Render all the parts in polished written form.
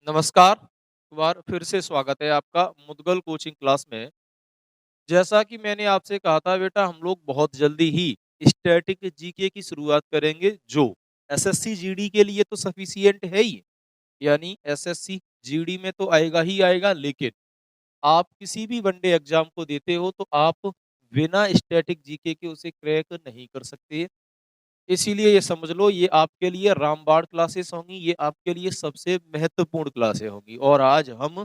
नमस्कार, एक बार फिर से स्वागत है आपका मुदगल कोचिंग क्लास में। जैसा कि मैंने आपसे कहा था बेटा हम लोग बहुत जल्दी ही स्टैटिक जीके की शुरुआत करेंगे जो एसएससी जीडी के लिए तो सफिशिएंट है ही, यानी एसएससी जीडी में तो आएगा ही आएगा, लेकिन आप किसी भी वनडे एग्जाम को देते हो तो आप बिना स्टैटिक जीके के उसे क्रैक नहीं कर सकते। इसीलिए ये समझ लो ये आपके लिए रामबाण क्लासेस होंगी, ये आपके लिए सबसे महत्वपूर्ण क्लासें होंगी। और आज हम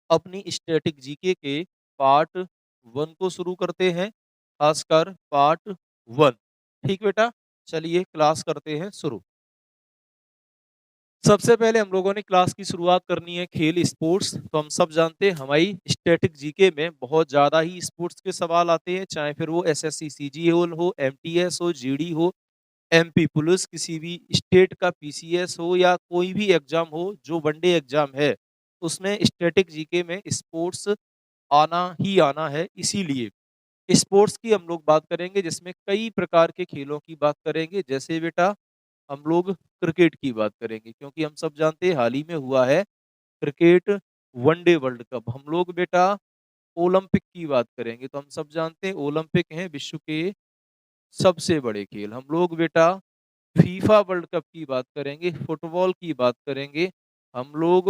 अपनी स्टैटिक जीके के पार्ट 1 को शुरू करते हैं, खासकर पार्ट 1। ठीक बेटा, चलिए क्लास करते हैं शुरू। सबसे पहले हम लोगों ने क्लास की शुरुआत करनी है खेल स्पोर्ट्स। तो हम सब जानते हैं हमारी स्टैटिक जीके में बहुत ज़्यादा ही स्पोर्ट्स के सवाल आते हैं, चाहे फिर वो एसएससी सीजीएल हो, एमटीएस हो, जीडी हो, एमपी पुलिस, किसी भी स्टेट का पीसीएस हो या कोई भी एग्जाम हो जो वनडे एग्जाम है, उसमें स्टैटिक जीके में स्पोर्ट्स आना ही आना है। इसीलिए स्पोर्ट्स की हम लोग बात करेंगे जिसमें कई प्रकार के खेलों की बात करेंगे। जैसे बेटा हम लोग क्रिकेट की बात करेंगे, क्योंकि हम सब जानते हैं हाल ही में हुआ है क्रिकेट वनडे वर्ल्ड कप। हम लोग बेटा ओलंपिक की बात करेंगे, तो हम सब जानते हैं ओलंपिक हैं विश्व के सबसे बड़े खेल। हम लोग बेटा फीफा वर्ल्ड कप की बात करेंगे, फुटबॉल की बात करेंगे, हम लोग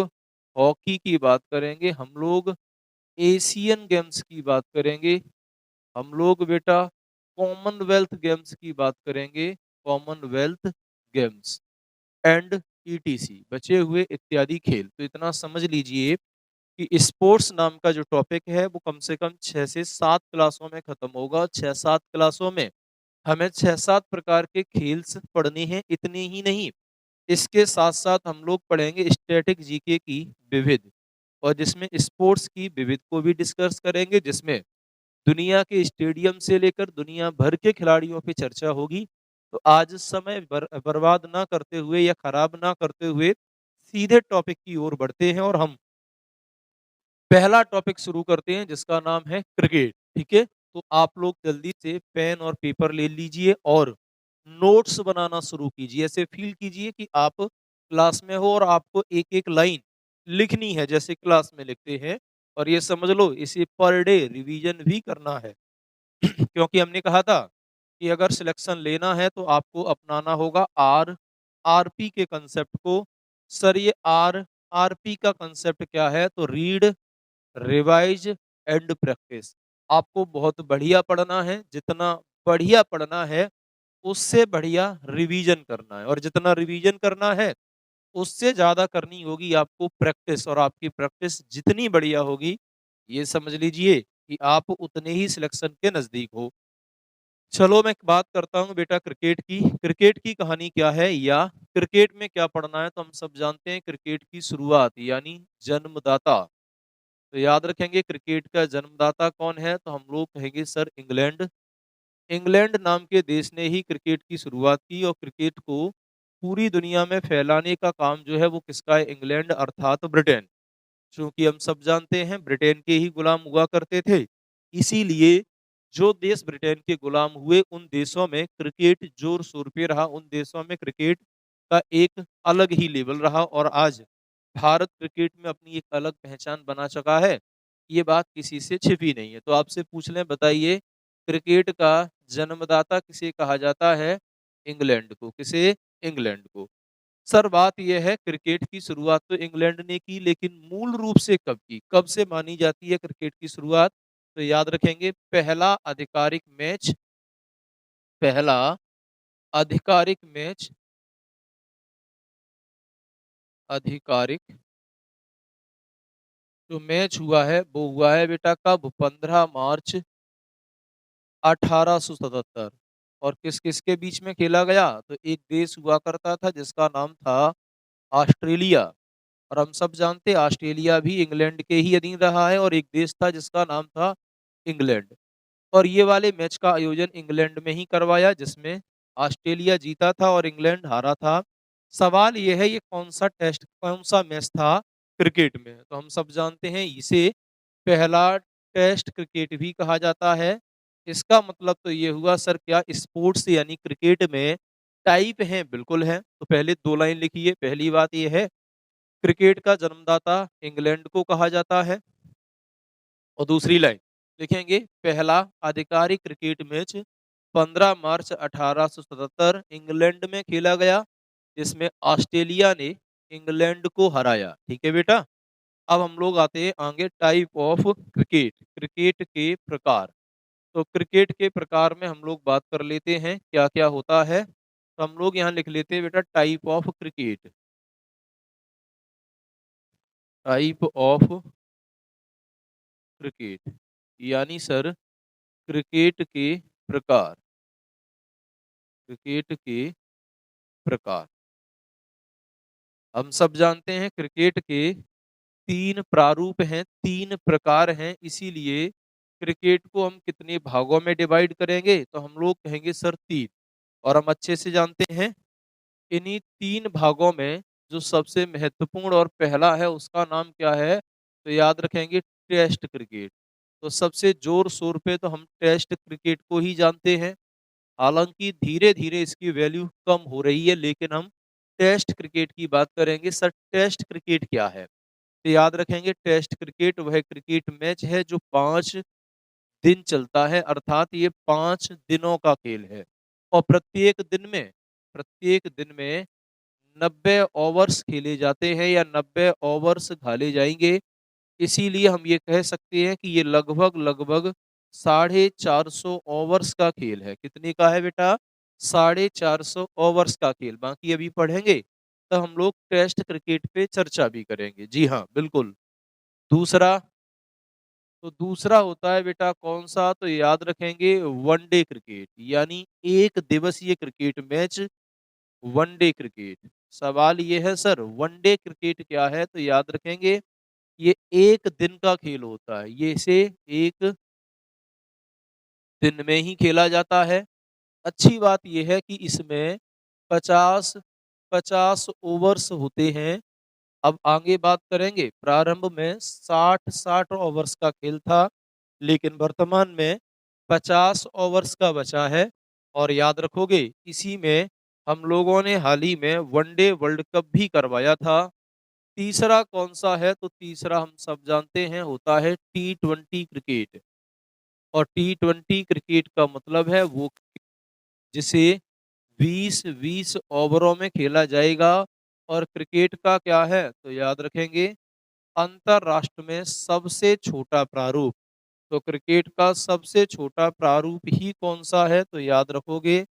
हॉकी की बात करेंगे, हम लोग एशियन गेम्स की बात करेंगे, हम लोग बेटा कॉमनवेल्थ गेम्स की बात करेंगे, कॉमनवेल्थ गेम्स एंड ईटीसी बचे हुए इत्यादि खेल। तो इतना समझ लीजिए कि स्पोर्ट्स नाम का जो टॉपिक है वो कम से कम 6 से 7 क्लासों में खत्म होगा। 6-7 क्लासों में हमें 6-7 प्रकार के खेल पढ़ने हैं। इतने ही नहीं, इसके साथ साथ हम लोग पढ़ेंगे स्टैटिक जीके की विविध, और जिसमें स्पोर्ट्स की विविध को भी डिस्कस करेंगे, जिसमें दुनिया के स्टेडियम से लेकर दुनिया भर के खिलाड़ियों पे चर्चा होगी। तो आज समय बर्बाद ना करते हुए या खराब ना करते हुए सीधे टॉपिक की ओर बढ़ते हैं और हम पहला टॉपिक शुरू करते हैं जिसका नाम है क्रिकेट। ठीक है, तो आप लोग जल्दी से पेन और पेपर ले लीजिए और नोट्स बनाना शुरू कीजिए। ऐसे फील कीजिए कि आप क्लास में हो और आपको एक एक लाइन लिखनी है जैसे क्लास में लिखते हैं। और ये समझ लो इसे पर डे रिवीजन भी करना है क्योंकि हमने कहा था कि अगर सिलेक्शन लेना है तो आपको अपनाना होगा आरपी के कंसेप्ट को। सर ये आरपी का कंसेप्ट क्या है? तो रीड, रिवाइज एंड प्रैक्टिस। आपको बहुत बढ़िया पढ़ना है, जितना बढ़िया पढ़ना है उससे बढ़िया रिवीजन करना है, और जितना रिवीजन करना है उससे ज्यादा करनी होगी आपको प्रैक्टिस। और आपकी प्रैक्टिस जितनी बढ़िया होगी, ये समझ लीजिए कि आप उतने ही सिलेक्शन के नजदीक हो। चलो मैं बात करता हूँ बेटा क्रिकेट की। क्रिकेट की कहानी क्या है या क्रिकेट में क्या पढ़ना है? तो हम सब जानते हैं क्रिकेट की शुरुआत यानी जन्मदाता। तो याद रखेंगे क्रिकेट का जन्मदाता कौन है? तो हम लोग कहेंगे सर इंग्लैंड। इंग्लैंड नाम के देश ने ही क्रिकेट की शुरुआत की, और क्रिकेट को पूरी दुनिया में फैलाने का काम जो है वो किसका है? इंग्लैंड अर्थात ब्रिटेन। क्योंकि हम सब जानते हैं ब्रिटेन के ही गुलाम हुआ करते थे, इसीलिए जो देश ब्रिटेन के गुलाम हुए उन देशों में क्रिकेट जोर शोर पे रहा, उन देशों में क्रिकेट का एक अलग ही लेवल रहा। और आज भारत क्रिकेट में अपनी एक अलग पहचान बना चुका है, ये बात किसी से छिपी नहीं है। तो आपसे पूछ लें, बताइए क्रिकेट का जन्मदाता किसे कहा जाता है? इंग्लैंड को। किसे? इंग्लैंड को। सर बात यह है क्रिकेट की शुरुआत तो इंग्लैंड ने की, लेकिन मूल रूप से कब की, कब से मानी जाती है क्रिकेट की शुरुआत? तो याद रखेंगे पहला आधिकारिक मैच आधिकारिक जो मैच हुआ है वो हुआ है बेटा कब? 15 मार्च 1877। और किस किस के बीच में खेला गया? तो एक देश हुआ करता था जिसका नाम था ऑस्ट्रेलिया। और हम सब जानते हैं ऑस्ट्रेलिया भी इंग्लैंड के ही अधीन रहा है, और एक देश था जिसका नाम था इंग्लैंड। और ये वाले मैच का आयोजन इंग्लैंड में ही करवाया, जिसमें ऑस्ट्रेलिया जीता था और इंग्लैंड हारा था। सवाल ये है ये कौन सा मैच था क्रिकेट में? तो हम सब जानते हैं इसे पहला टेस्ट क्रिकेट भी कहा जाता है। इसका मतलब तो ये हुआ सर क्या स्पोर्ट्स यानी क्रिकेट में टाइप हैं? बिल्कुल है। तो पहले दो लाइन लिखिए। पहली बात ये है क्रिकेट का जन्मदाता इंग्लैंड को कहा जाता है। और दूसरी लाइन लिखेंगे, पहला आधिकारिक क्रिकेट मैच 15 मार्च 1877 इंग्लैंड में खेला गया, जिसमें ऑस्ट्रेलिया ने इंग्लैंड को हराया। ठीक है बेटा। अब हम लोग आते हैं आगे टाइप ऑफ क्रिकेट, क्रिकेट के प्रकार। तो क्रिकेट के प्रकार में हम लोग बात कर लेते हैं क्या क्या होता है। तो हम लोग यहाँ लिख लेते हैं बेटा type of cricket, type of cricket यानी सर क्रिकेट के प्रकार, क्रिकेट के प्रकार। हम सब जानते हैं क्रिकेट के तीन प्रारूप हैं, तीन प्रकार हैं, इसीलिए क्रिकेट को हम कितने भागों में डिवाइड करेंगे तो हम लोग कहेंगे सर तीन। और हम अच्छे से जानते हैं इन्हीं तीन भागों में जो सबसे महत्वपूर्ण और पहला है उसका नाम क्या है, तो याद रखेंगे टेस्ट क्रिकेट। तो सबसे जोर शोर पे तो हम टेस्ट क्रिकेट को ही जानते हैं, हालांकि धीरे धीरे इसकी वैल्यू कम हो रही है, लेकिन हम टेस्ट क्रिकेट की बात करेंगे। सर टेस्ट क्रिकेट क्या है, तो याद रखेंगे टेस्ट क्रिकेट वह क्रिकेट मैच है जो 5 दिन चलता है, अर्थात ये 5 दिनों का खेल है। और प्रत्येक दिन में 90 ओवर्स खेले जाते हैं या 90 ओवर्स घाले जाएंगे। इसीलिए हम ये कह सकते हैं कि ये लगभग लगभग 450 ओवर्स का खेल है। कितने का है बेटा, 450 ओवर्स का खेल। बाकी अभी पढ़ेंगे तो हम लोग टेस्ट क्रिकेट पे चर्चा भी करेंगे। जी हाँ बिल्कुल। दूसरा, तो दूसरा होता है बेटा कौन सा, तो याद रखेंगे वनडे क्रिकेट यानी एक दिवसीय क्रिकेट मैच, वनडे क्रिकेट। सवाल ये है सर वनडे क्रिकेट क्या है, तो याद रखेंगे ये एक दिन का खेल होता है, ये इसे एक दिन में ही खेला जाता है। अच्छी बात यह है कि इसमें 50 50 ओवर्स होते हैं। अब आगे बात करेंगे, प्रारंभ में 60 ओवर्स का खेल था, लेकिन वर्तमान में 50 ओवर्स का बचा है। और याद रखोगे इसी में हम लोगों ने हाल ही में वनडे वर्ल्ड कप भी करवाया था। तीसरा कौन सा है, तो तीसरा हम सब जानते हैं होता है T20 क्रिकेट। और T20 क्रिकेट का मतलब है वो जिसे 20-20 ओवरों में खेला जाएगा। और क्रिकेट का क्या है, तो याद रखेंगे अंतरराष्ट्र में सबसे छोटा प्रारूप। तो क्रिकेट का सबसे छोटा प्रारूप ही कौन सा है, तो याद रखोगे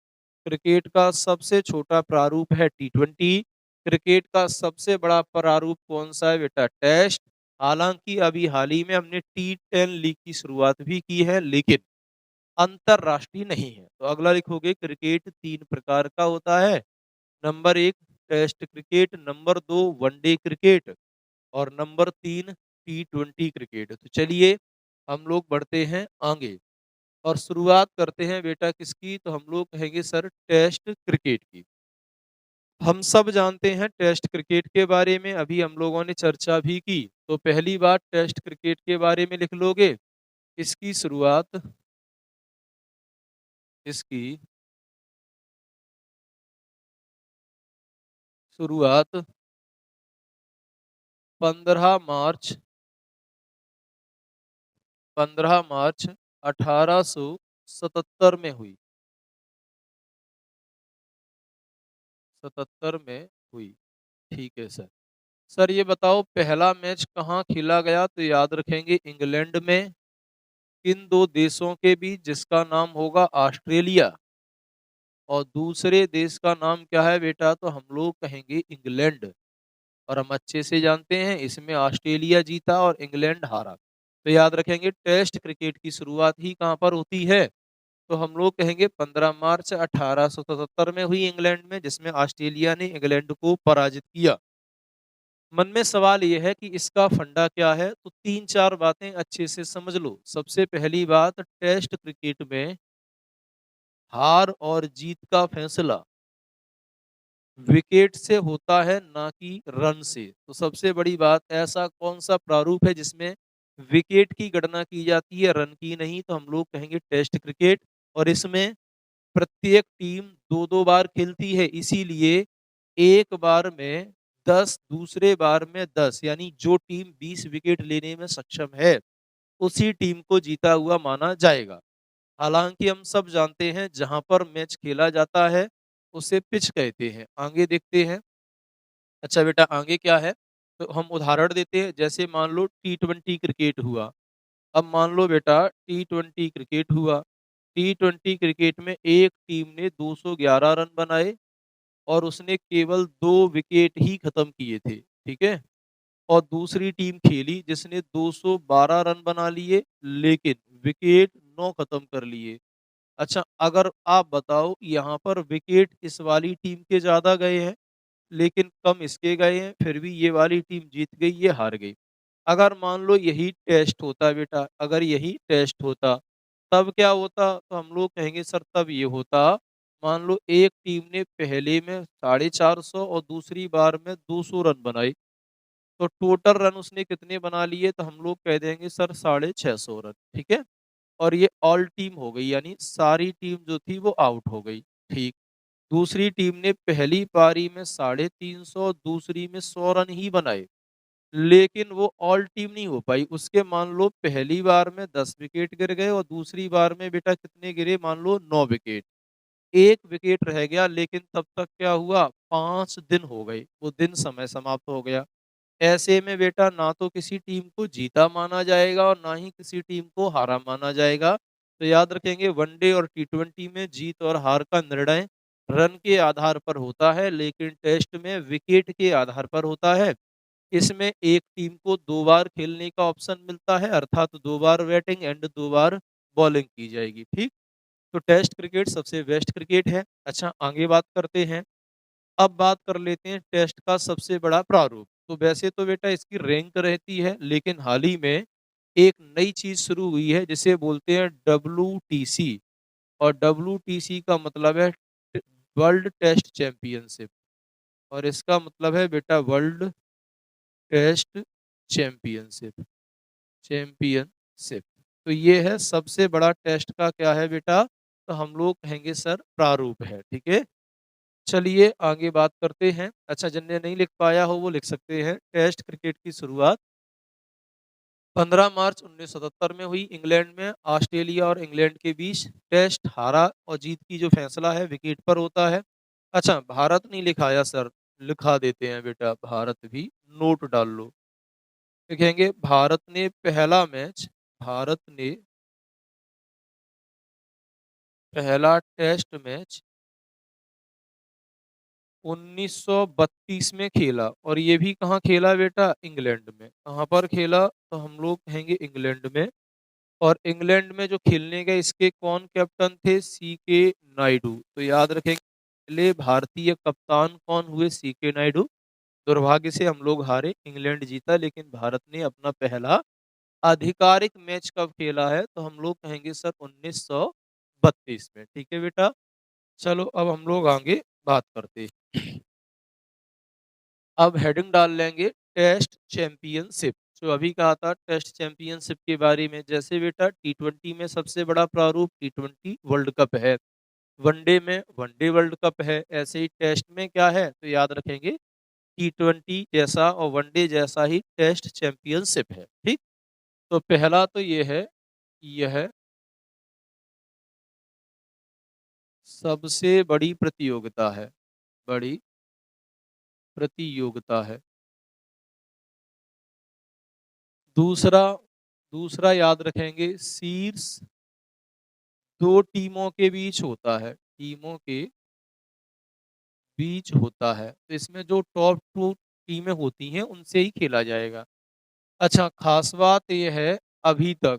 क्रिकेट का सबसे छोटा प्रारूप है T20। क्रिकेट का सबसे बड़ा प्रारूप कौन सा है बेटा, टेस्ट। हालांकि अभी हाल ही में हमने T10 लीग की शुरुआत भी की है, लेकिन अंतरराष्ट्रीय नहीं है। तो अगला लिखोगे क्रिकेट तीन प्रकार का होता है। नंबर एक टेस्ट क्रिकेट, नंबर दो वनडे क्रिकेट, और नंबर तीन T20 क्रिकेट। तो चलिए हम लोग बढ़ते हैं आगे और शुरुआत करते हैं बेटा किसकी, तो हम लोग कहेंगे सर टेस्ट क्रिकेट की। हम सब जानते हैं टेस्ट क्रिकेट के बारे में, अभी हम लोगों ने चर्चा भी की। तो पहली बात टेस्ट क्रिकेट के बारे में लिख लोगे, इसकी शुरुआत, इसकी शुरुआत 15 मार्च 1877 में हुई, 77 में हुई। ठीक है सर। सर ये बताओ पहला मैच कहाँ खेला गया, तो याद रखेंगे इंग्लैंड में। किन दो देशों के बीच, जिसका नाम होगा ऑस्ट्रेलिया, और दूसरे देश का नाम क्या है बेटा, तो हम लोग कहेंगे इंग्लैंड। और हम अच्छे से जानते हैं इसमें ऑस्ट्रेलिया जीता और इंग्लैंड हारा। तो याद रखेंगे टेस्ट क्रिकेट की शुरुआत ही कहाँ पर होती है, तो हम लोग कहेंगे 15 मार्च 1877 में हुई इंग्लैंड में, जिसमें ऑस्ट्रेलिया ने इंग्लैंड को पराजित किया। मन में सवाल यह है कि इसका फंडा क्या है, तो तीन चार बातें अच्छे से समझ लो। सबसे पहली बात, टेस्ट क्रिकेट में हार और जीत का फैसला विकेट से होता है, ना कि रन से। तो सबसे बड़ी बात, ऐसा कौन सा प्रारूप है जिसमें विकेट की गणना की जाती है, रन की नहीं, तो हम लोग कहेंगे टेस्ट क्रिकेट। और इसमें प्रत्येक टीम दो दो बार खेलती है, इसीलिए एक बार में 10 दूसरे बार में 10 यानी जो टीम 20 विकेट लेने में सक्षम है, उसी टीम को जीता हुआ माना जाएगा। हालाँकि हम सब जानते हैं जहाँ पर मैच खेला जाता है, उसे पिच कहते हैं। आगे देखते हैं। अच्छा बेटा आगे क्या है? तो हम उदाहरण देते हैं जैसे मान लो टी20 क्रिकेट हुआ। अब मान लो बेटा टी20 क्रिकेट हुआ। टी20 क्रिकेट में एक टीम ने 211 रन बनाए और उसने केवल 2 विकेट ही खत्म किए थे, ठीक है? और दूसरी टीम खेली जिसने 212 रन बना लिए लेकिन विकेट 9 खत्म कर लिए। अच्छा अगर आप बताओ यहाँ पर विकेट इस वाली टीम के ज़्यादा गए हैं, लेकिन कम इसके गए हैं, फिर भी ये वाली टीम जीत गई, ये हार गई। अगर मान लो यही टेस्ट होता बेटा, अगर यही टेस्ट होता, तब क्या होता? तो हम लोग कहेंगे सर तब ये होता, मान लो एक टीम ने पहले में 450 और दूसरी बार में 200 रन बनाए, तो टोटल रन उसने कितने बना लिए? तो हम लोग कह देंगे सर 650 रन, ठीक है? और ये ऑल टीम हो गई यानी सारी टीम जो थी वो आउट हो गई, ठीक। दूसरी टीम ने पहली पारी में 350 दूसरी में 100 रन ही बनाए, लेकिन वो ऑल टीम नहीं हो पाई। उसके मान लो पहली बार में 10 विकेट गिर गए और दूसरी बार में बेटा कितने गिरे? मान लो 9 विकेट। 1 विकेट रह गया लेकिन तब तक क्या हुआ? 5 दिन हो गए, वो दिन समय समाप्त हो गया। ऐसे में बेटा ना तो किसी टीम को जीता माना जाएगा और ना ही किसी टीम को हारा माना जाएगा। तो याद रखेंगे वनडे और टी20 में जीत और हार का निर्णय रन के आधार पर होता है, लेकिन टेस्ट में विकेट के आधार पर होता है। इसमें एक टीम को 2 बार खेलने का ऑप्शन मिलता है, अर्थात 2 बार बैटिंग एंड 2 बार बॉलिंग की जाएगी, ठीक। तो टेस्ट क्रिकेट सबसे बेस्ट क्रिकेट है। अच्छा आगे बात करते हैं। अब बात कर लेते हैं टेस्ट का सबसे बड़ा प्रारूप। तो वैसे तो बेटा इसकी रैंक रहती है, लेकिन हाल ही में एक नई चीज शुरू हुई है जिसे बोलते हैं WTC। और WTC का मतलब है वर्ल्ड टेस्ट चैंपियनशिप, और इसका मतलब है बेटा वर्ल्ड टेस्ट चैंपियनशिप, चैंपियनशिप। तो ये है सबसे बड़ा टेस्ट का क्या है बेटा? तो हम लोग कहेंगे सर प्रारूप है, ठीक है। चलिए आगे बात करते हैं। अच्छा जिनने नहीं लिख पाया हो वो लिख सकते हैं। टेस्ट क्रिकेट की शुरुआत 15 मार्च 1977 में हुई इंग्लैंड में। ऑस्ट्रेलिया और इंग्लैंड के बीच टेस्ट हारा और जीत की जो फैसला है विकेट पर होता है। अच्छा भारत नहीं लिखाया सर, लिखा देते हैं बेटा भारत भी, नोट डाल लो। लिखेंगे भारत ने पहला मैच, भारत ने पहला टेस्ट मैच 1932 में खेला, और ये भी कहाँ खेला बेटा? इंग्लैंड में। कहाँ पर खेला? तो हम लोग कहेंगे इंग्लैंड में। और इंग्लैंड में जो खेलने गए इसके कौन कैप्टन थे? CK नायडू। तो याद रखेंगे पहले भारतीय कप्तान कौन हुए? CK नायडू। दुर्भाग्य से हम लोग हारे, इंग्लैंड जीता, लेकिन भारत ने अपना पहला आधिकारिक मैच कब खेला है? तो हम लोग कहेंगे सर 1932 में, ठीक है बेटा। चलो अब हम लोग आगे बात करते हैं। अब हेडिंग डाल लेंगे टेस्ट चैंपियनशिप। जो अभी कहा था टेस्ट चैंपियनशिप के बारे में, जैसे बेटा टी20 में सबसे बड़ा प्रारूप टी20 वर्ल्ड कप है, वनडे में वनडे वर्ल्ड कप है, ऐसे ही टेस्ट में क्या है? तो याद रखेंगे टी20 जैसा और वनडे जैसा ही टेस्ट चैंपियनशिप है, ठीक। तो पहला तो ये है, यह सबसे बड़ी प्रतियोगिता है, बड़ी प्रतियोगिता है। दूसरा, दूसरा याद रखेंगे शीर्ष 2 टीमों के बीच होता है, टीमों के बीच होता है। तो इसमें जो टॉप 2 टीमें होती हैं उनसे ही खेला जाएगा। अच्छा खास बात यह है, अभी तक,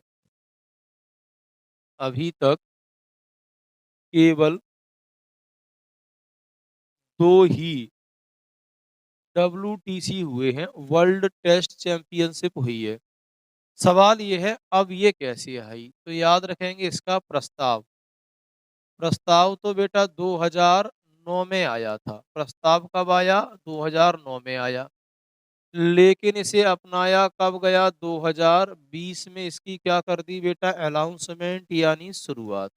अभी तक केवल 2 ही WTC हुए हैं, वर्ल्ड टेस्ट चैंपियनशिप हुई है। सवाल ये है अब ये कैसे आई? तो याद रखेंगे इसका प्रस्ताव, प्रस्ताव तो बेटा 2009 में आया था। प्रस्ताव कब आया? 2009 में आया, लेकिन इसे अपनाया कब गया? 2020 में इसकी क्या कर दी बेटा? अनाउंसमेंट यानी शुरुआत।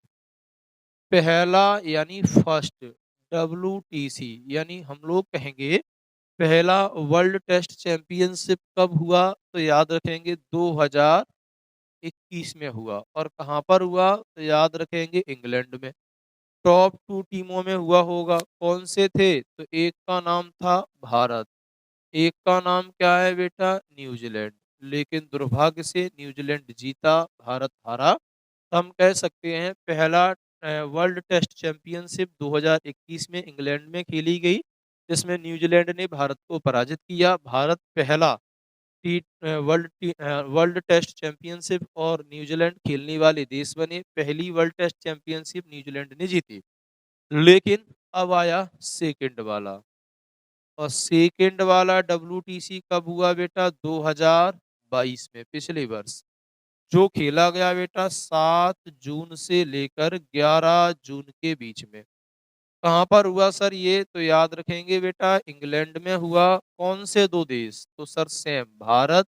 पहला यानी फर्स्ट WTC, यानी हम लोग कहेंगे पहला वर्ल्ड टेस्ट चैंपियनशिप कब हुआ? तो याद रखेंगे 2021 में हुआ। और कहाँ पर हुआ? तो याद रखेंगे इंग्लैंड में। टॉप 2 टीमों में हुआ होगा। कौन से थे? तो एक का नाम था भारत, एक का नाम क्या है बेटा? न्यूजीलैंड। लेकिन दुर्भाग्य से न्यूजीलैंड जीता, भारत हारा। तो हम कह सकते हैं पहला वर्ल्ड टेस्ट चैंपियनशिप 2021 में इंग्लैंड में खेली गई, जिसमें न्यूजीलैंड ने भारत को पराजित किया। भारत पहला वर्ल्ड टेस्ट चैंपियनशिप और न्यूजीलैंड खेलने वाले देश बने। पहली वर्ल्ड टेस्ट चैंपियनशिप न्यूजीलैंड ने जीती। लेकिन अब आया सेकंड वाला, और सेकंड वाला WTC कब हुआ बेटा? 2022 में, पिछले वर्ष, जो खेला गया बेटा 7 जून से लेकर 11 जून के बीच में। कहाँ पर हुआ सर ये? तो याद रखेंगे बेटा इंग्लैंड में हुआ। कौन से दो देश? तो सर सेम, भारत,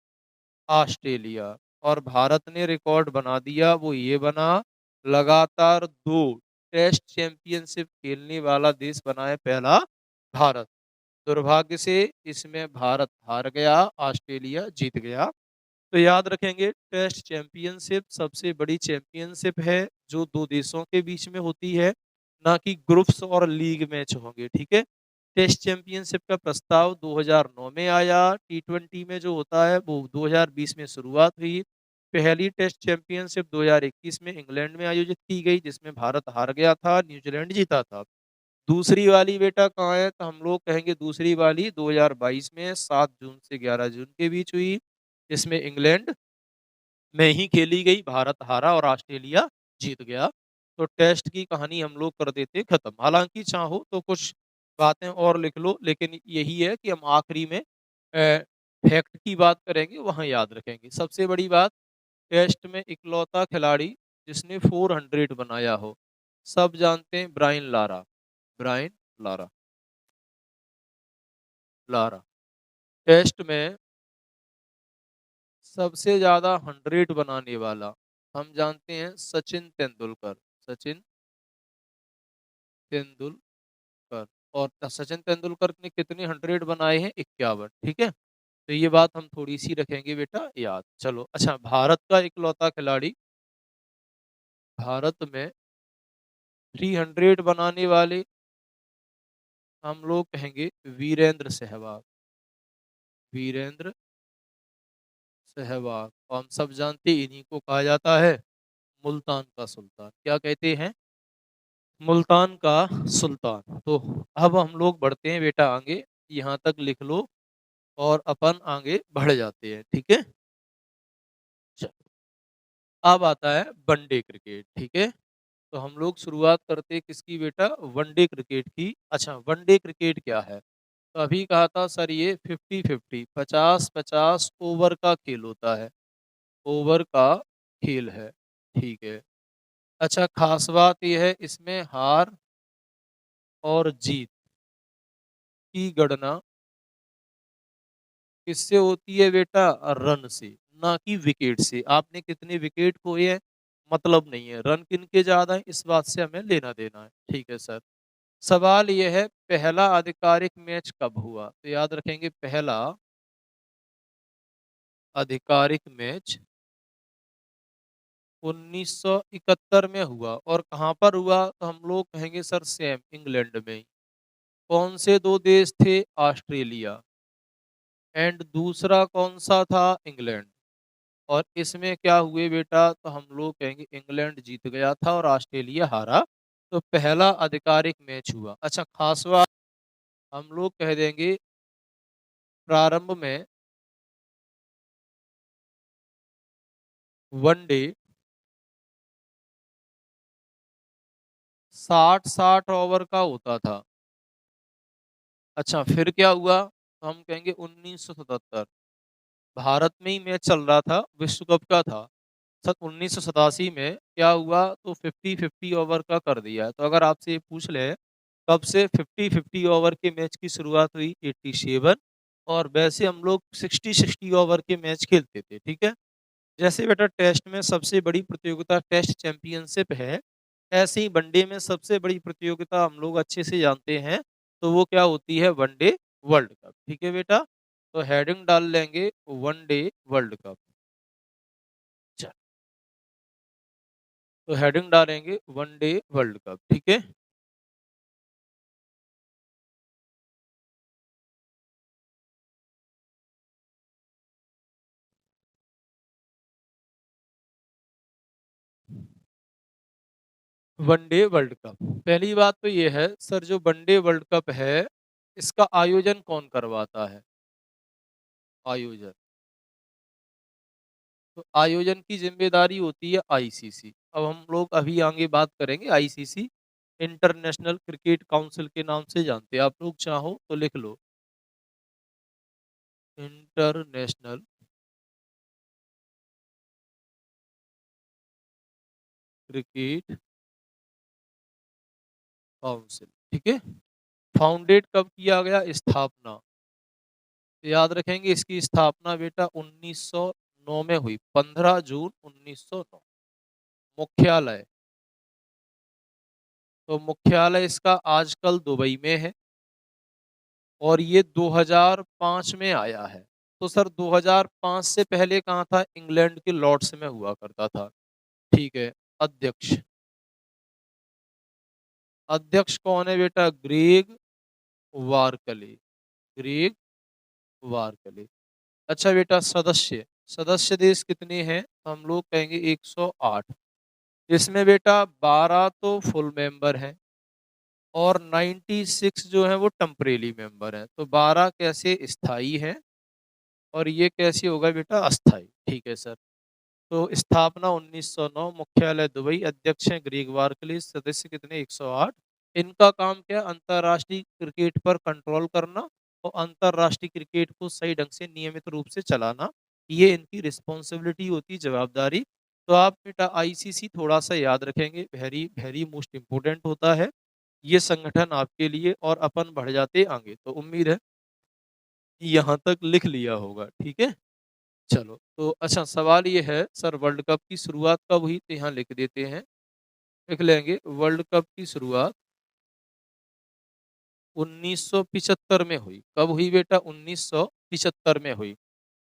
ऑस्ट्रेलिया। और भारत ने रिकॉर्ड बना दिया, वो ये बना, लगातार 2 टेस्ट चैंपियनशिप खेलने वाला देश बना है पहला भारत। दुर्भाग्य से इसमें भारत हार गया, ऑस्ट्रेलिया जीत गया। तो याद रखेंगे टेस्ट चैंपियनशिप सबसे बड़ी चैंपियनशिप है जो दो देशों के बीच में होती है, ना कि ग्रुप्स और लीग मैच होंगे। ठीक है। टेस्ट चैंपियनशिप का प्रस्ताव 2009 में आया। T20 में जो होता है वो 2020 में शुरुआत हुई। पहली टेस्ट चैंपियनशिप 2021 में इंग्लैंड में आयोजित की गई, जिसमें भारत हार गया था, न्यूजीलैंड जीता था। दूसरी वाली बेटा कहाँ है? तो हम लोग कहेंगे दूसरी वाली 2022 में 7 जून से 11 जून के बीच हुई, जिसमें इंग्लैंड में ही खेली गई, भारत हारा और ऑस्ट्रेलिया जीत गया। तो टेस्ट की कहानी हम लोग कर देते खत्म। हालांकि चाहो तो कुछ बातें और लिख लो, लेकिन यही है कि हम आखिरी में फैक्ट की बात करेंगे, वहां याद रखेंगे। सबसे बड़ी बात, टेस्ट में इकलौता खिलाड़ी जिसने 400 बनाया हो, सब जानते हैं, Brian Lara. Brian Lara, Lara. Test में सबसे ज्यादा 100 बनाने वाला हम जानते हैं सचिन तेंदुलकर। सचिन तेंदुलकर। और सचिन तेंदुलकर ने कितने 100 बनाए हैं? 51। ठीक है। तो ये बात हम थोड़ी सी रखेंगे बेटा याद। चलो अच्छा, भारत का इकलौता खिलाड़ी, भारत में 300 बनाने वाले हम लोग कहेंगे वीरेंद्र सहवाग। वीरेंद्र सहवाग। और हम सब जानते हैं इन्हीं को कहा जाता है मुल्तान का सुल्तान। क्या कहते हैं? मुल्तान का सुल्तान। तो अब हम लोग बढ़ते हैं बेटा आगे, यहाँ तक लिख लो और अपन आगे बढ़ जाते हैं। ठीक है। अब आता है वनडे क्रिकेट। ठीक है। तो हम लोग शुरुआत करते हैं किसकी बेटा? वनडे क्रिकेट की। अच्छा, वनडे क्रिकेट क्या है? तो अभी कहा था सर ये 50-50, 50-50 ओवर का खेल होता है, ओवर का खेल है। ठीक है। अच्छा, खास बात यह है इसमें हार और जीत की गणना किससे होती है बेटा? रन से, ना कि विकेट से। आपने कितने विकेट खोए हैं मतलब नहीं है, रन किन के ज्यादा है इस बात से हमें लेना देना है। ठीक है सर। सवाल यह है पहला आधिकारिक मैच कब हुआ? तो याद रखेंगे पहला आधिकारिक मैच 1971 में हुआ। और कहाँ पर हुआ? तो हम लोग कहेंगे सर सेम, इंग्लैंड में ही। कौन से दो देश थे? ऑस्ट्रेलिया एंड दूसरा कौन सा था? इंग्लैंड। और इसमें क्या हुए बेटा? तो हम लोग कहेंगे इंग्लैंड जीत गया था और ऑस्ट्रेलिया हारा। तो पहला आधिकारिक मैच हुआ। अच्छा, खास बात हम लोग कह देंगे प्रारंभ में वनडे 60-60 ओवर का होता था। अच्छा, फिर क्या हुआ? तो हम कहेंगे 1977 भारत में ही मैच चल रहा था, विश्व कप का था। सर 1987 में क्या हुआ? तो 50-50 ओवर का कर दिया। तो अगर आपसे ये पूछ ले कब से 50-50 ओवर के मैच की शुरुआत हुई? 87। और वैसे हम लोग 60-60 ओवर के मैच खेलते थे। ठीक है। जैसे बेटा टेस्ट में सबसे बड़ी प्रतियोगिता टेस्ट चैंपियनशिप है, ऐसे ही वनडे में सबसे बड़ी प्रतियोगिता हम लोग अच्छे से जानते हैं, तो वो क्या होती है? वनडे वर्ल्ड कप, ठीक है बेटा। तो हेडिंग डाल लेंगे वनडे वर्ल्ड कप। चल, तो हेडिंग डालेंगे वनडे वर्ल्ड कप, ठीक है। वनडे वर्ल्ड कप, पहली बात तो ये है सर, जो वनडे वर्ल्ड कप है इसका आयोजन कौन करवाता है? आयोजन, तो आयोजन की जिम्मेदारी होती है आईसीसी। अब हम लोग अभी आगे बात करेंगे आईसीसी, इंटरनेशनल क्रिकेट काउंसिल के नाम से जानते हैं, आप लोग चाहो तो लिख लो, इंटरनेशनल क्रिकेट काउंसिल, ठीक है। फाउंडेड कब किया गया? स्थापना, तो याद रखेंगे इसकी स्थापना बेटा 1909 में हुई, 15 जून 1909। मुख्यालय, तो मुख्यालय इसका आजकल दुबई में है और ये 2005 में आया है। तो सर 2005 से पहले कहाँ था? इंग्लैंड के लॉर्ड्स में हुआ करता था, ठीक है। अध्यक्ष, अध्यक्ष कौन है बेटा? Greg Barclay, Greg Barclay. अच्छा बेटा, सदस्य, सदस्य देश कितने हैं? तो हम लोग कहेंगे 108। इसमें बेटा 12 तो फुल मेंबर हैं और 96 जो है वो टेम्परेरी मेंबर हैं। तो 12 कैसे स्थाई हैं और ये कैसे होगा बेटा? अस्थाई, ठीक है सर। तो स्थापना 1909, मुख्यालय दुबई, अध्यक्ष हैं ग्रेग वार्कली, सदस्य कितने? 108। इनका काम क्या? अंतर्राष्ट्रीय क्रिकेट पर कंट्रोल करना और अंतर्राष्ट्रीय क्रिकेट को सही ढंग से नियमित रूप से चलाना, ये इनकी रिस्पॉन्सिबिलिटी होती, जवाबदारी। तो आप बेटा आईसीसी थोड़ा सा याद रखेंगे, वेरी वेरी मोस्ट इम्पोर्टेंट होता है ये संगठन आपके लिए, और अपन बढ़ जाते आगे। तो उम्मीद है यहाँ तक लिख लिया होगा, ठीक है। चलो, तो अच्छा सवाल ये है सर, वर्ल्ड कप की शुरुआत कब हुई? तो यहाँ लिख देते हैं, लिख लेंगे वर्ल्ड कप की शुरुआत 1975 में हुई। कब हुई बेटा? 1975 में हुई।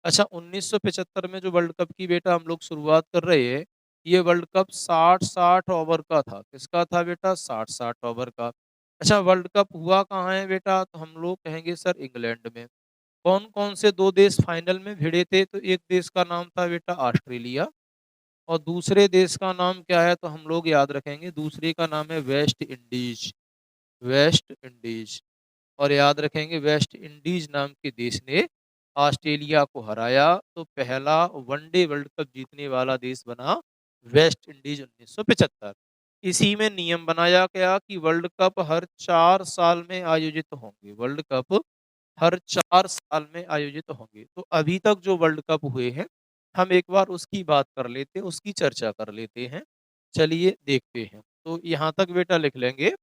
अच्छा, 1975 में जो वर्ल्ड कप की बेटा हम लोग शुरुआत कर रहे हैं, ये वर्ल्ड कप 60-60 ओवर का था। किसका था बेटा? 60-60 ओवर का। अच्छा, वर्ल्ड कप हुआ कहाँ है बेटा? तो हम लोग कहेंगे सर इंग्लैंड में। कौन कौन से दो देश फाइनल में भिड़े थे? तो एक देश का नाम था बेटा ऑस्ट्रेलिया और दूसरे देश का नाम क्या है? तो हम लोग याद रखेंगे, दूसरे का नाम है वेस्ट इंडीज, वेस्ट इंडीज। और याद रखेंगे वेस्ट इंडीज नाम के देश ने ऑस्ट्रेलिया को हराया, तो पहला वनडे वर्ल्ड कप जीतने वाला देश बना वेस्ट इंडीज 1975। इसी में नियम बनाया गया कि वर्ल्ड कप हर 4 साल में आयोजित होंगे, वर्ल्ड कप हर 4 साल में आयोजित होंगे। तो अभी तक जो वर्ल्ड कप हुए हैं, हम एक बार उसकी बात कर लेते हैं, उसकी चर्चा कर लेते हैं। चलिए देखते हैं। तो यहाँ तक बेटा लिख लेंगे,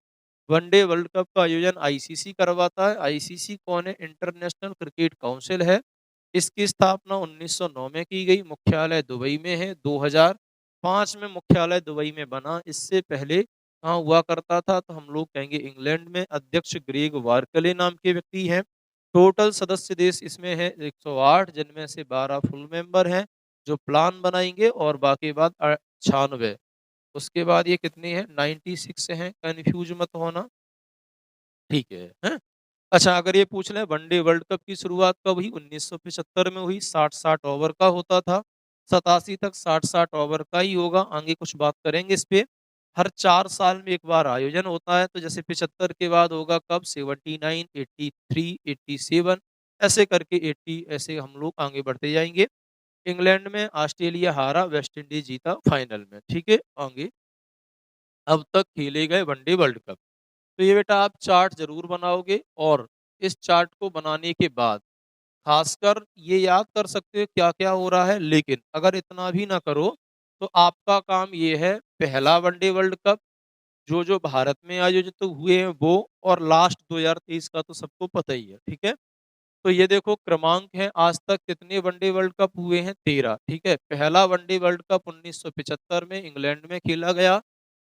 वनडे वर्ल्ड कप का आयोजन आईसीसी करवाता है। आईसीसी कौन है? इंटरनेशनल क्रिकेट काउंसिल है। इसकी स्थापना 1909 में की गई, मुख्यालय दुबई में है। 2005 में मुख्यालय दुबई में बना, इससे पहले कहाँ हुआ करता था? तो हम लोग कहेंगे इंग्लैंड में। अध्यक्ष ग्रेग वार्कले नाम के व्यक्ति हैं। टोटल सदस्य देश इसमें है 108, जिनमें से 12 फुल मेंबर हैं जो प्लान बनाएंगे और बाकी बात 96। उसके बाद ये कितने हैं? 96 हैं, कंफ्यूज मत होना, ठीक है। अच्छा, अगर ये पूछ लें वनडे वर्ल्ड कप की शुरुआत कब हुई? 1975 में हुई, 60-60 ओवर का होता था। 87 तक 60-60 ओवर का ही होगा, आगे कुछ बात करेंगे इस पे। हर 4 साल में एक बार आयोजन होता है, तो जैसे 75 के बाद होगा कब? 79, 83, 87, ऐसे करके 80, ऐसे हम लोग आगे बढ़ते जाएंगे। इंग्लैंड में ऑस्ट्रेलिया हारा, वेस्ट इंडीज जीता फाइनल में, ठीक है। आगे अब तक खेले गए वनडे वर्ल्ड कप, तो ये बेटा आप चार्ट जरूर बनाओगे और इस चार्ट को बनाने के बाद खासकर ये याद कर सकते हो क्या क्या हो रहा है। लेकिन अगर इतना भी ना करो तो आपका काम ये है, पहला वनडे वर्ल्ड कप जो जो भारत में आयोजित हुए हैं वो, और लास्ट 2023 का तो सबको पता ही है, ठीक है। तो ये देखो क्रमांक है, आज तक कितने वनडे वर्ल्ड कप हुए हैं? 13, ठीक है। पहला वनडे वर्ल्ड कप 1975 में इंग्लैंड में खेला गया,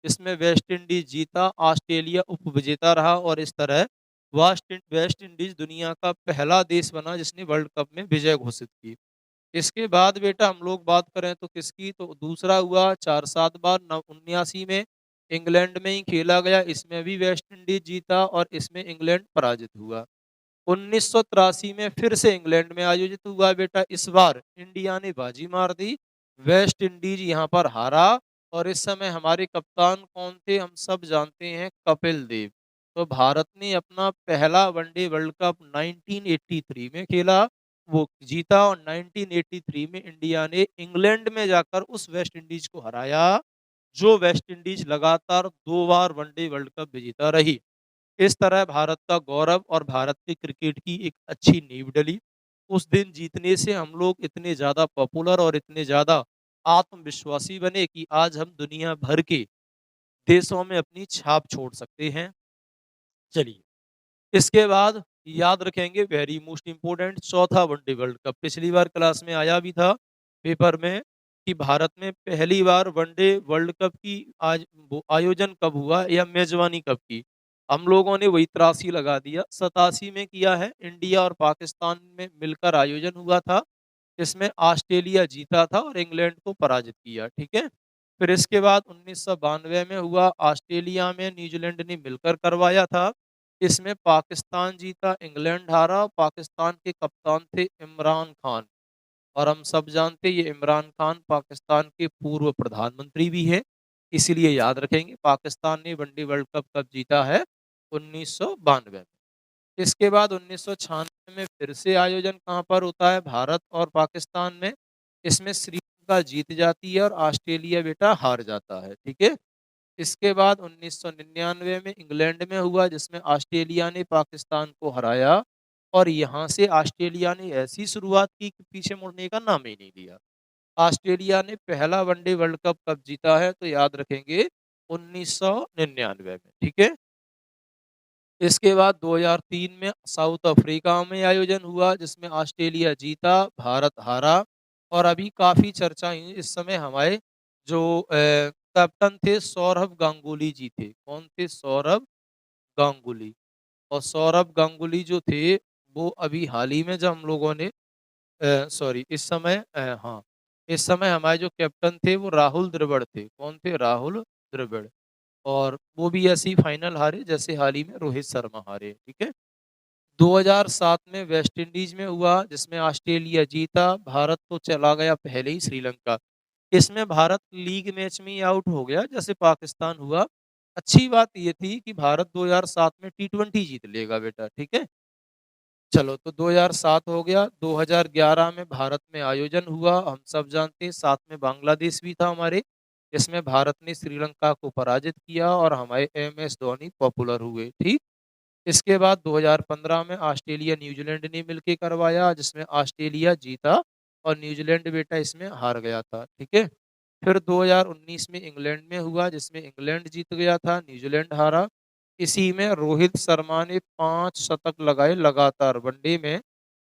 इसमें वेस्ट इंडीज जीता, ऑस्ट्रेलिया उप विजेता रहा और इस तरह वेस्ट इंडीज दुनिया का पहला देश बना जिसने वर्ल्ड कप में विजय घोषित की। इसके बाद बेटा हम लोग बात करें तो किसकी, तो दूसरा हुआ 4-7 बार 79 में इंग्लैंड में ही खेला गया, इसमें भी वेस्ट इंडीज जीता और इसमें इंग्लैंड पराजित हुआ। 1983 में फिर से इंग्लैंड में आयोजित हुआ बेटा, इस बार इंडिया ने बाजी मार दी, वेस्ट इंडीज यहाँ पर हारा और इस समय हमारे कप्तान कौन थे हम सब जानते हैं, कपिल देव। तो भारत ने अपना पहला वनडे वर्ल्ड कप 1983 में खेला, वो जीता और 1983 में इंडिया ने इंग्लैंड में जाकर उस वेस्ट इंडीज को हराया, जो वेस्ट इंडीज लगातार 2 बार वनडे वर्ल्ड कप विजेता रही। इस तरह भारत का गौरव और भारत के क्रिकेट की एक अच्छी नींव डली। उस दिन जीतने से हम लोग इतने ज़्यादा पॉपुलर और इतने ज़्यादा आत्मविश्वासी बने कि आज हम दुनिया भर के देशों में अपनी छाप छोड़ सकते हैं। चलिए, इसके बाद याद रखेंगे वेरी मोस्ट इम्पोर्टेंट चौथा वनडे वर्ल्ड कप। पिछली बार क्लास में आया भी था पेपर में कि भारत में पहली बार वनडे वर्ल्ड कप की आज वो आयोजन कब हुआ या मेजबानी कब की। हम लोगों ने वही 83 लगा दिया, 87 में किया है, इंडिया और पाकिस्तान में मिलकर आयोजन हुआ था। इसमें ऑस्ट्रेलिया जीता था और इंग्लैंड को पराजित किया, ठीक है। फिर इसके बाद 1992 में हुआ, ऑस्ट्रेलिया में न्यूजीलैंड ने मिलकर करवाया था। इसमें पाकिस्तान जीता, इंग्लैंड हारा। पाकिस्तान के कप्तान थे इमरान खान और हम सब जानते हैं ये इमरान खान पाकिस्तान के पूर्व प्रधानमंत्री भी हैं, इसीलिए याद रखेंगे। पाकिस्तान ने वनडे वर्ल्ड कप कब जीता है, 1992 में। इसके बाद 1996 में फिर से आयोजन कहाँ पर होता है, भारत और पाकिस्तान में। इसमें श्रीलंका जीत जाती है और ऑस्ट्रेलिया बेटा हार जाता है, ठीक है। इसके बाद 1999 में इंग्लैंड में हुआ, जिसमें ऑस्ट्रेलिया ने पाकिस्तान को हराया और यहाँ से ऑस्ट्रेलिया ने ऐसी शुरुआत की कि पीछे मुड़ने का नाम ही नहीं लिया। ऑस्ट्रेलिया ने पहला वनडे वर्ल्ड कप कब जीता है, तो याद रखेंगे 1999 में, ठीक है। इसके बाद 2003 में साउथ अफ्रीका में आयोजन हुआ, जिसमें ऑस्ट्रेलिया जीता, भारत हारा और अभी काफ़ी चर्चा हुई इस समय हमारे जो कैप्टन थे सौरभ गांगुली जी थे। कौन थे, सौरभ गांगुली। और सौरभ गांगुली जो थे वो अभी हाल ही में जब हम लोगों ने सॉरी इस समय हाँ, इस समय हमारे जो कैप्टन थे वो राहुल द्रविड़ थे। कौन थे, राहुल द्रविड़। और वो भी ऐसे ही फाइनल हारे जैसे हाल ही में रोहित शर्मा हारे, ठीक है। 2007 में वेस्ट इंडीज में हुआ, जिसमें ऑस्ट्रेलिया जीता, भारत तो चला गया पहले ही श्रीलंका। इसमें भारत लीग मैच में ही आउट हो गया जैसे पाकिस्तान हुआ। अच्छी बात ये थी कि भारत 2007 में टी20 जीत लेगा बेटा, ठीक है। चलो तो 2007 हो गया। 2011 में भारत में आयोजन हुआ, हम सब जानते हैं, साथ में बांग्लादेश भी था हमारे। इसमें भारत ने श्रीलंका को पराजित किया और हमारे MS धोनी पॉपुलर हुए, ठीक। इसके बाद 2015 में ऑस्ट्रेलिया न्यूजीलैंड ने मिलकर करवाया, जिसमें ऑस्ट्रेलिया जीता और न्यूजीलैंड बेटा इसमें हार गया था, ठीक है। फिर 2019 में इंग्लैंड में हुआ, जिसमें इंग्लैंड जीत गया था, न्यूजीलैंड हारा। इसी में रोहित शर्मा ने 5 शतक लगाए लगातार वनडे में।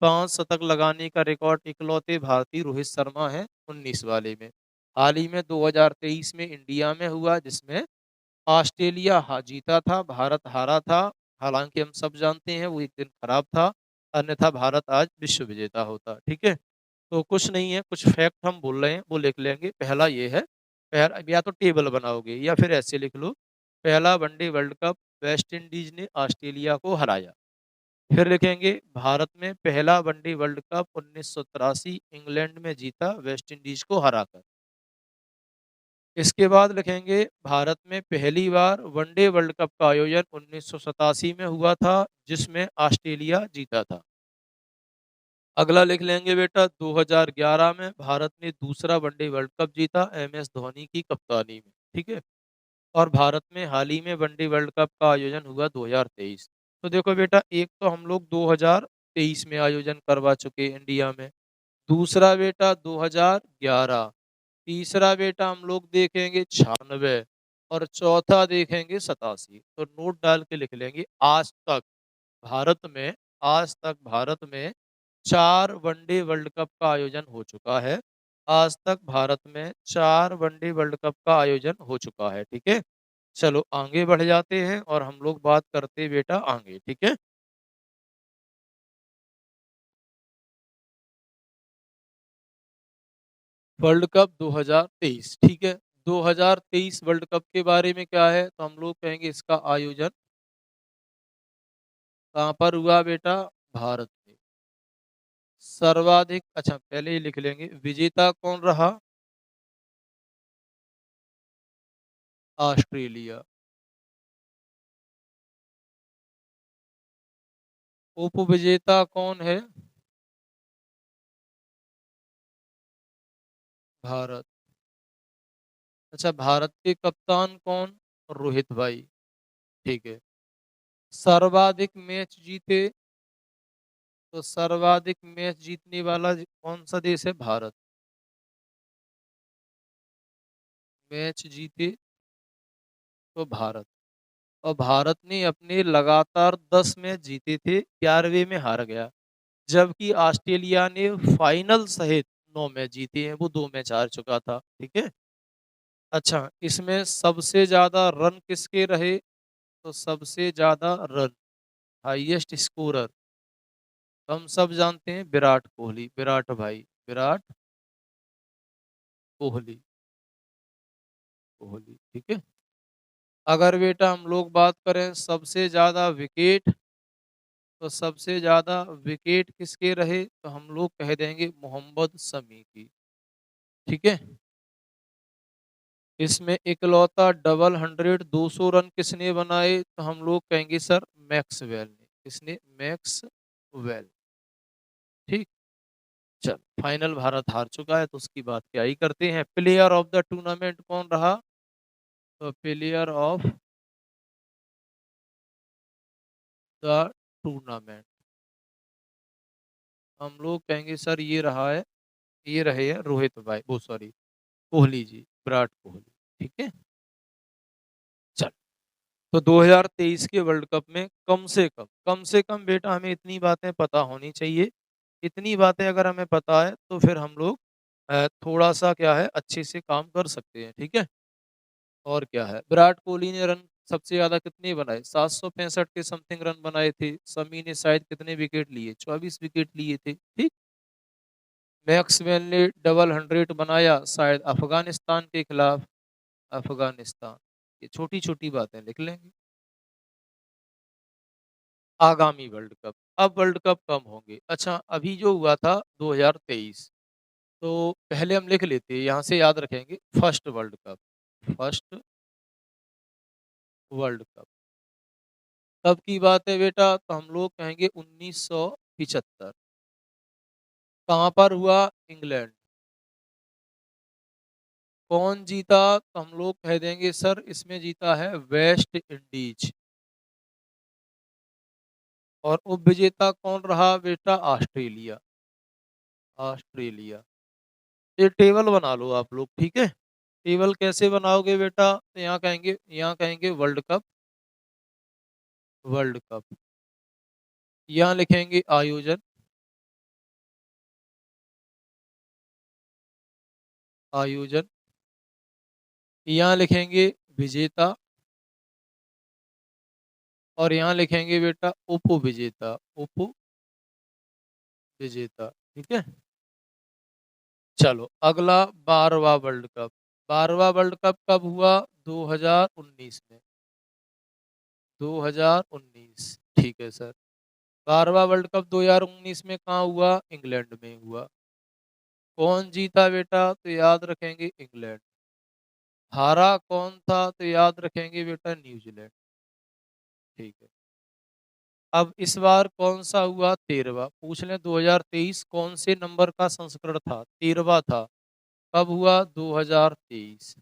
5 शतक लगाने का रिकॉर्ड इकलौते भारतीय रोहित शर्मा है 19 वाले में। हाल ही में 2023 में इंडिया में हुआ, जिसमें ऑस्ट्रेलिया जीता था, भारत हारा था। हालांकि हम सब जानते हैं वो एक दिन खराब था, अन्यथा भारत आज विश्व विजेता होता, ठीक है। तो कुछ नहीं है, कुछ फैक्ट हम बोल रहे हैं वो लिख लेंगे। पहला ये है, पहला या तो टेबल बनाओगे या फिर ऐसे लिख लो, पहला one day world cup West Indies ने ऑस्ट्रेलिया को हराया। फिर लिखेंगे भारत में पहला वनडे वर्ल्ड कप 1983 इंग्लैंड में जीता वेस्ट इंडीज को हराकर। इसके बाद लिखेंगे भारत में पहली बार वनडे वर्ल्ड कप का आयोजन 1987 में हुआ था, जिसमें ऑस्ट्रेलिया जीता था। अगला लिख लेंगे बेटा 2011 में भारत ने दूसरा वनडे वर्ल्ड कप जीता MS धोनी की कप्तानी में, ठीक है। और भारत में हाल ही में वनडे वर्ल्ड कप का आयोजन हुआ 2023। तो देखो बेटा, एक तो हम लोग 2023 में आयोजन करवा चुके इंडिया में, दूसरा बेटा 2011, तीसरा बेटा हम लोग देखेंगे 96 और चौथा देखेंगे 87। तो नोट डाल के लिख लेंगे, भारत में आज तक भारत में 4 वनडे वर्ल्ड कप का आयोजन हो चुका है। आज तक भारत में 4 वनडे वर्ल्ड कप का आयोजन हो चुका है, ठीक है। चलो आगे बढ़ जाते हैं और हम लोग बात करते हैं बेटा आगे, ठीक है। वर्ल्ड कप 2023 ठीक है। 2023 वर्ल्ड कप के बारे में क्या है तो हम लोग कहेंगे इसका आयोजन कहाँ पर हुआ बेटा? भारत में। सर्वाधिक अच्छा पहले ही लिख लेंगे, विजेता कौन रहा? ऑस्ट्रेलिया। उपविजेता कौन है? भारत। अच्छा भारत के कप्तान कौन? रोहित भाई। ठीक है। सर्वाधिक मैच जीते तो सर्वाधिक मैच जीतने वाला कौन सा देश है? भारत। मैच जीते तो भारत। और भारत ने अपने लगातार 10 मैच जीते थे, 11वें में हार गया। जबकि ऑस्ट्रेलिया ने फाइनल सहित 9 मैच जीते हैं, वो 2 मैच हार चुका था। ठीक है। अच्छा इसमें सबसे ज्यादा रन किसके रहे? तो सबसे ज्यादा रन, हाईएस्ट स्कोरर, हम सब जानते हैं विराट कोहली, विराट भाई, विराट कोहली, कोहली। ठीक है। अगर बेटा हम लोग बात करें सबसे ज्यादा विकेट, तो सबसे ज्यादा विकेट किसके रहे? तो हम लोग कह देंगे मोहम्मद शमी की। ठीक है। इसमें इकलौता डबल 100 200 रन किसने बनाए? तो हम लोग कहेंगे सर मैक्सवेल ने। किसने? मैक्सवेल। ठीक। चल फाइनल भारत हार चुका है तो उसकी बात क्या ही करते हैं। प्लेयर ऑफ द टूर्नामेंट कौन रहा? तो प्लेयर ऑफ द टूर्नामेंट हम लोग कहेंगे सर ये रहा है, ये रहे हैं रोहित भाई, वो सॉरी कोहली जी, विराट कोहली। ठीक है। चल तो 2023 के वर्ल्ड कप में कम से कम बेटा हमें इतनी बातें पता होनी चाहिए। इतनी बातें अगर हमें पता है तो फिर हम लोग थोड़ा सा क्या है अच्छे से काम कर सकते हैं। ठीक है। और क्या है, विराट कोहली ने रन सबसे ज्यादा कितने बनाए? 765 के समथिंग रन बनाए थे। समी ने शायद कितने विकेट लिए? 24 विकेट लिए थे। ठीक। मैक्सवेल ने डबल 100 बनाया शायद अफगानिस्तान के खिलाफ। अफगानिस्तान। ये छोटी छोटी बातें लिख लेंगे। आगामी वर्ल्ड कप, अब वर्ल्ड कप कम होंगे। अच्छा अभी जो हुआ था 2023, तो पहले हम लिख लेते हैं, यहाँ से याद रखेंगे first world cup. First world cup कब की बात है बेटा? तो हम लोग कहेंगे 1975। कहाँ पर हुआ? इंग्लैंड। कौन जीता? तो हम लोग कह देंगे सर इसमें जीता है वेस्ट इंडीज। और उपविजेता कौन रहा बेटा? ऑस्ट्रेलिया। ऑस्ट्रेलिया। ये टेबल बना लो आप लोग। ठीक है। टेबल कैसे बनाओगे बेटा? तो यहाँ कहेंगे वर्ल्ड कप, वर्ल्ड कप। यहाँ लिखेंगे आयोजन, आयोजन। यहाँ लिखेंगे विजेता, और यहाँ लिखेंगे बेटा उप विजेता, उप विजेता। ठीक है। चलो अगला 12वां वर्ल्ड कप। 12वां वर्ल्ड कप कब हुआ? 2019 में। 2019। ठीक है सर। 12वां वर्ल्ड कप 2019 में कहाँ हुआ? इंग्लैंड में हुआ। कौन जीता बेटा? तो याद रखेंगे इंग्लैंड। हारा कौन था? तो याद रखेंगे बेटा न्यूजीलैंड। ठीक है। अब इस बार कौन सा हुआ? 13वां। पूछ लें 2023 कौन से नंबर का संस्करण था? 13वां था। कब हुआ? 2023।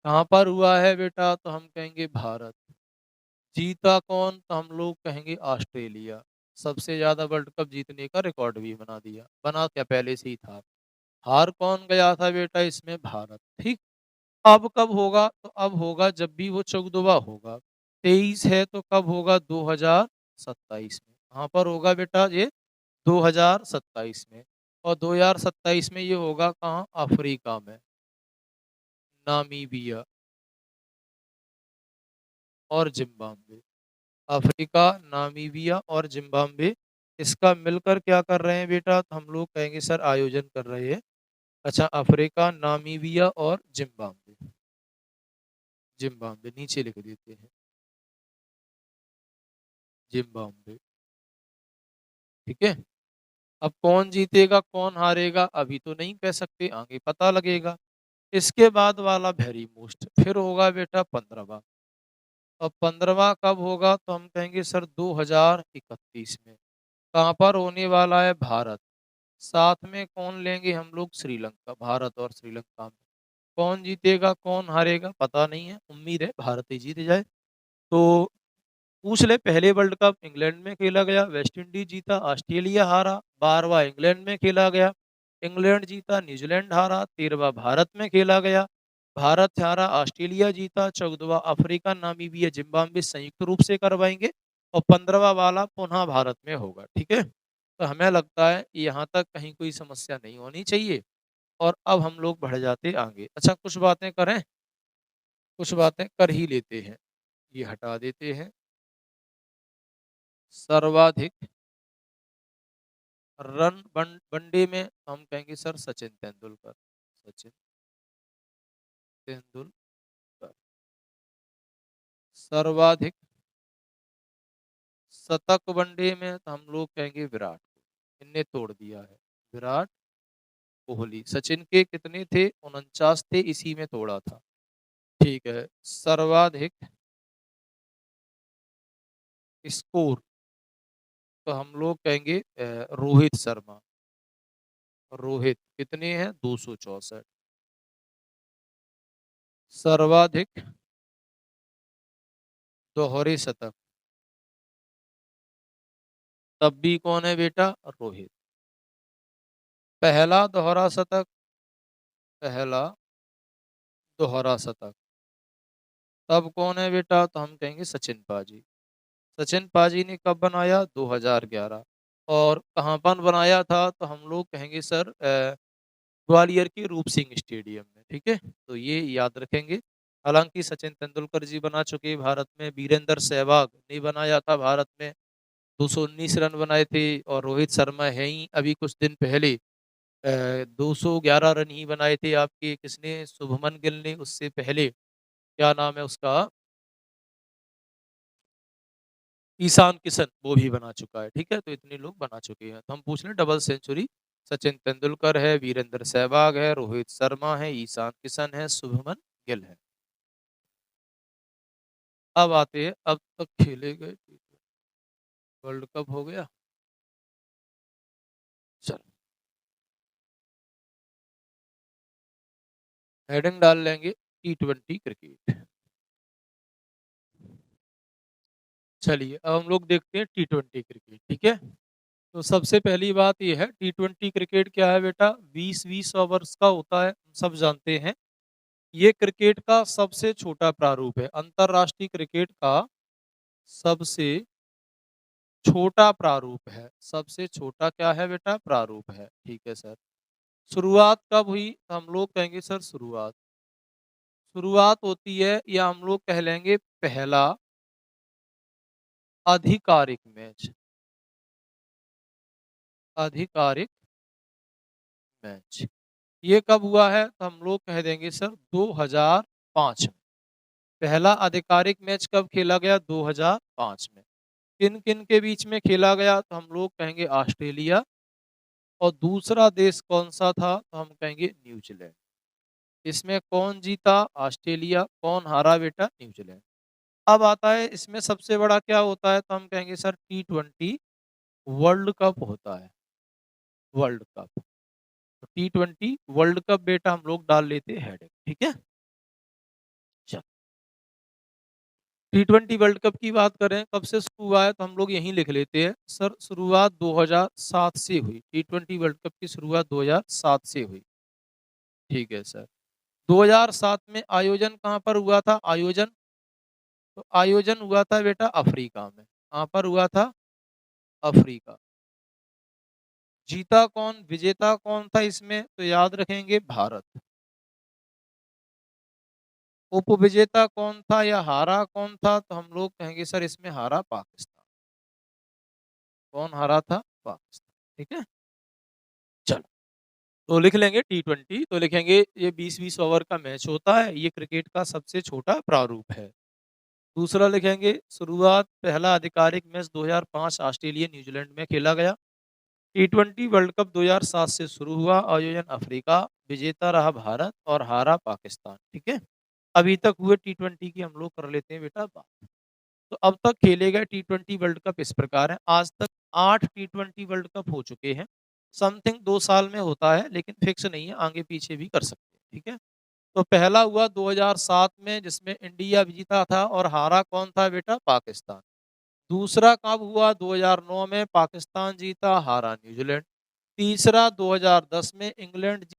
कहाँ पर हुआ है बेटा? तो हम कहेंगे भारत। जीता कौन? तो हम लोग कहेंगे ऑस्ट्रेलिया। सबसे ज्यादा वर्ल्ड कप जीतने का रिकॉर्ड भी बना दिया, बना क्या पहले से ही था। हार कौन गया था बेटा इसमें? भारत। ठीक। अब कब होगा? तो अब होगा जब भी वो 14वां होगा। 23 है तो कब होगा? 2027 में। कहाँ पर होगा बेटा ये? 2027 में। और 2027 में ये होगा कहाँ? अफ्रीका में, नामीबिया और जिम्बाब्वे। अफ्रीका, नामीबिया और जिम्बाब्वे, इसका मिलकर क्या कर रहे हैं बेटा? तो हम लोग कहेंगे सर आयोजन कर रहे हैं अच्छा, अफ्रीका, नामीबिया और जिम्बाब्वे। जिम्बाब्वे नीचे लिख देते हैं, जिम्बाब्वे। ठीक है। अब कौन जीतेगा कौन हारेगा अभी तो नहीं कह सकते, आगे पता लगेगा। इसके बाद वाला वेरी मोस्ट फिर होगा बेटा 15वां। अब 15वां कब होगा तो हम कहेंगे सर 2031 में। कहाँ पर होने वाला है? भारत। साथ में कौन लेंगे हम लोग? श्रीलंका। भारत और श्रीलंका में कौन जीतेगा कौन हारेगा पता नहीं है, उम्मीद है भारत ही जीत जाए। तो पूछ ले, पहले वर्ल्ड कप इंग्लैंड में खेला गया, वेस्ट इंडीज जीता, ऑस्ट्रेलिया हारा। 12वां इंग्लैंड में खेला गया, इंग्लैंड जीता, न्यूजीलैंड हारा। 13वां भारत में खेला गया, भारत हारा, ऑस्ट्रेलिया जीता। 14वां अफ्रीका, नामीबिया, जिम्बाब्वे संयुक्त रूप से करवाएंगे और 15वां वाला पुनः भारत में होगा। ठीक है, तो हमें लगता है यहाँ तक कहीं कोई समस्या नहीं होनी चाहिए। और अब हम लोग बढ़ जाते आगे। अच्छा, कुछ बातें करें, कुछ बातें कर ही लेते हैं। ये हटा देते हैं। सर्वाधिक रन वनडे में हम कहेंगे सर सचिन तेंदुलकर। सचिन तेंदुलकर। सर्वाधिक शतक वनडे में तो हम लोग कहेंगे विराट कोहली, इनने तोड़ दिया है। विराट कोहली। सचिन के कितने थे? 49 थे, इसी में तोड़ा था। ठीक है। सर्वाधिक स्कोर तो हम लोग कहेंगे रोहित शर्मा। रोहित कितने हैं? 264। सर्वाधिक दोहरे शतक तब भी कौन है बेटा? रोहित। पहला दोहरा शतक, पहला दोहरा शतक तब कौन है बेटा? तो हम कहेंगे सचिन पाजी। सचिन पाजी ने कब बनाया? 2011। और कहाँ पर बनाया था? तो हम लोग कहेंगे सर ग्वालियर के रूप सिंह स्टेडियम में। ठीक है, तो ये याद रखेंगे। हालांकि सचिन तेंदुलकर जी बना चुके भारत में, वीरेंद्र सहवाग ने बनाया था भारत में, 219 रन बनाए थे। और रोहित शर्मा है ही अभी कुछ दिन पहले 211 रन ही बनाए थे। आपके किसने? शुभमन गिल ने। उससे पहले क्या नाम है उसका? ईशान किशन, वो भी बना चुका है। ठीक है, तो इतने लोग बना चुके हैं। तो हम पूछ लें डबल सेंचुरी। सचिन तेंदुलकर है, वीरेंद्र सहवाग है, रोहित शर्मा है, ईशान किशन है, शुभमन गिल है। अब आते हैं अब तक खेले गए वर्ल्ड कप हो गया। चल, हेडिंग डाल लेंगे T20 क्रिकेट। चलिए अब हम लोग देखते हैं T20 क्रिकेट। ठीक है, तो सबसे पहली बात यह है T20 क्रिकेट क्या है बेटा? 20-20 ओवर्स का होता है, हम सब जानते हैं। ये क्रिकेट का सबसे छोटा प्रारूप है, अंतरराष्ट्रीय क्रिकेट का सबसे छोटा प्रारूप है। सबसे छोटा क्या है बेटा? प्रारूप है। ठीक है सर। शुरुआत कब हुई? हम लोग कहेंगे सर शुरुआत शुरुआत होती है, या हम लोग कह लेंगे पहला आधिकारिक मैच। आधिकारिक मैच ये कब हुआ है? तो हम लोग कह देंगे सर 2005 में। पहला आधिकारिक मैच कब खेला गया? 2005 में। किन किन के बीच में खेला गया? तो हम लोग कहेंगे ऑस्ट्रेलिया, और दूसरा देश कौन सा था? तो हम कहेंगे न्यूजीलैंड। इसमें कौन जीता? ऑस्ट्रेलिया। कौन हारा बेटा? न्यूजीलैंड। अब आता है इसमें सबसे बड़ा क्या होता है? तो हम कहेंगे सर T20 वर्ल्ड कप होता है। World cup. तो T20 वर्ल्ड कप बेटा हम लोग डाल लेते हैं हेडिंग। ठीक है, चल। T20 वर्ल्ड कप की बात करें कब से शुरू हुआ है, तो हम लोग यहीं लिख लेते हैं सर, शुरुआत 2007 से हुई। T20 वर्ल्ड कप की शुरुआत 2007 से हुई। ठीक है सर। 2007 में आयोजन कहाँ पर हुआ था? आयोजन तो आयोजन हुआ था बेटा अफ्रीका में। कहाँ पर हुआ था? अफ्रीका। जीता कौन? विजेता कौन था इसमें? तो याद रखेंगे भारत। उपविजेता कौन था या हारा कौन था? तो हम लोग कहेंगे सर इसमें हारा पाकिस्तान। कौन हारा था? पाकिस्तान। ठीक है, चलो। तो लिख लेंगे टी20, तो लिखेंगे ये 20-20 ओवर का मैच होता है, ये क्रिकेट का सबसे छोटा प्रारूप है। दूसरा लिखेंगे शुरुआत पहला आधिकारिक मैच 2005 ऑस्ट्रेलिया न्यूजीलैंड में खेला गया। टी20 वर्ल्ड कप 2007 से शुरू हुआ, आयोजन अफ्रीका, विजेता रहा भारत और हारा पाकिस्तान, ठीक है? अभी तक हुए टी20 की हम लोग कर लेते हैं बेटा बात। तो अब तक खेले गए टी20 वर्ल्ड कप इस प्रकार है, आज तक 8 टी20 वर्ल्ड कप हो चुके हैं। समथिंग 2 साल में होता है, लेकिन फिक्स नहीं है, आगे पीछे भी कर सकते हैं, ठीक है? तो पहला हुआ 2007 में जिसमें इंडिया जीता था और हारा कौन था बेटा? पाकिस्तान। दूसरा कब हुआ? 2009 में पाकिस्तान जीता, हारा न्यूजीलैंड। तीसरा 2010 में इंग्लैंड